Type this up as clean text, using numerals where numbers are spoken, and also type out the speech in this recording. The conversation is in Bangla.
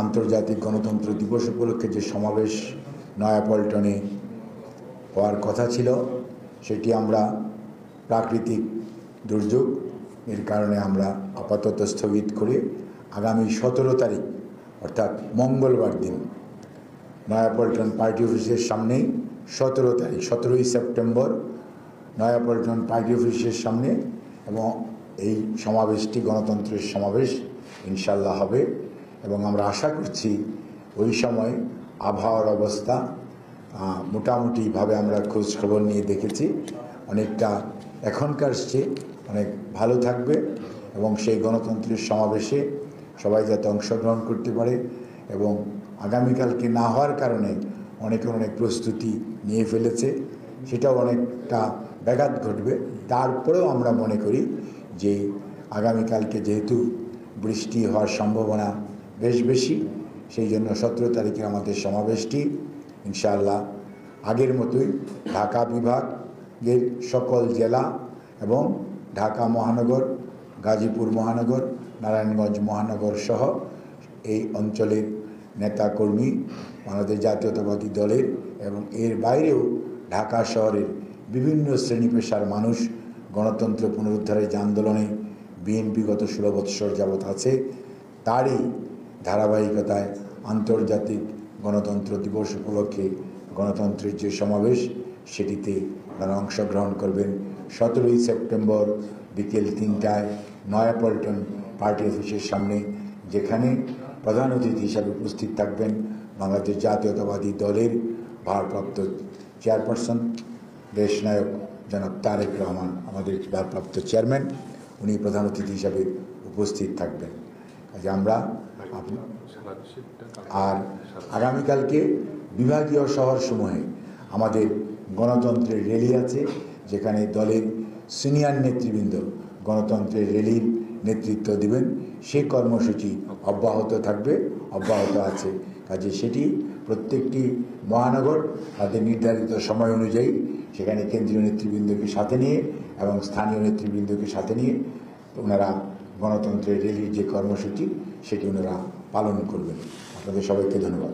আন্তর্জাতিক গণতন্ত্র দিবস উপলক্ষে যে সমাবেশ নয়াপল্টনে হওয়ার কথা ছিল সেটি আমরা প্রাকৃতিক দুর্যোগ এর কারণে আমরা আপাতত স্থগিত করে আগামী 17 তারিখ অর্থাৎ মঙ্গলবার দিন নয়াপল্টন পার্টি অফিসের সামনেই 17 তারিখ 17ই সেপ্টেম্বর নয়াপল্টন পার্টি অফিসের সামনে এবং এই সমাবেশটি গণতন্ত্রের সমাবেশ ইনশাল্লাহ হবে এবং আমরা আশা করছি ওই সময় আবহাওয়ার অবস্থা মোটামুটিভাবে আমরা খোঁজ খবর নিয়ে দেখেছি অনেকটা এখনকার চেয়ে অনেক ভালো থাকবে এবং সেই গণতন্ত্রের সমাবেশে সবাই যাতে অংশগ্রহণ করতে পারে এবং আগামীকালকে না হওয়ার কারণে অনেকের অনেক প্রস্তুতি নিয়ে ফেলেছে সেটাও অনেকটা ব্যাঘাত ঘটবে। তারপরেও আমরা মনে করি যে আগামীকালকে যেহেতু বৃষ্টি হওয়ার সম্ভাবনা বেশ বেশি সেই জন্য 17 তারিখে আমাদের সমাবেশটি ইনশাআল্লাহ আগের মতোই ঢাকা বিভাগের সকল জেলা এবং ঢাকা মহানগর, গাজীপুর মহানগর, নারায়ণগঞ্জ মহানগর সহ এই অঞ্চলের নেতাকর্মী বাংলাদেশ জাতীয়তাবাদী দলের এবং এর বাইরেও ঢাকা শহরের বিভিন্ন শ্রেণী পেশার মানুষ গণতন্ত্র পুনরুদ্ধারের যে আন্দোলনে বিএনপি গত 16 বৎসর যাবৎ আছে তারই ধারাবাহিকতায় আন্তর্জাতিক গণতন্ত্র দিবস উপলক্ষে গণতন্ত্রের যে সমাবেশ সেটিতে তারা অংশগ্রহণ করবেন 17ই সেপ্টেম্বর বিকেল 3টায় নয়াপল্টন পার্টি অফিসের সামনে, যেখানে প্রধান অতিথি হিসাবে উপস্থিত থাকবেন বাংলাদেশ জাতীয়তাবাদী দলের ভারপ্রাপ্ত চেয়ারপারসন দেশনায়ক জনাব তারেক রহমান, আমাদের ভারপ্রাপ্ত চেয়ারম্যান, উনি প্রধান অতিথি হিসাবে উপস্থিত থাকবেন। কাজে আমরা আর আগামীকালকে বিভাগীয় শহরসমূহে আমাদের গণতন্ত্রের র্যালি আছে, যেখানে দলের সিনিয়র নেতৃবৃন্দ গণতন্ত্রের র্যালির নেতৃত্ব দিবেন। সেই কর্মসূচি অব্যাহত থাকবে, অব্যাহত আছে। কাজে সেটি প্রত্যেকটি মহানগর তাদের নির্ধারিত সময় অনুযায়ী সেখানে কেন্দ্রীয় নেতৃবৃন্দকে সাথে নিয়ে এবং স্থানীয় নেতৃবৃন্দকে সাথে নিয়ে ওনারা গণতন্ত্রের র্যালির যে কর্মসূচি সেটি ওনারা পালন করবেন। আপনাদের সবাইকে ধন্যবাদ।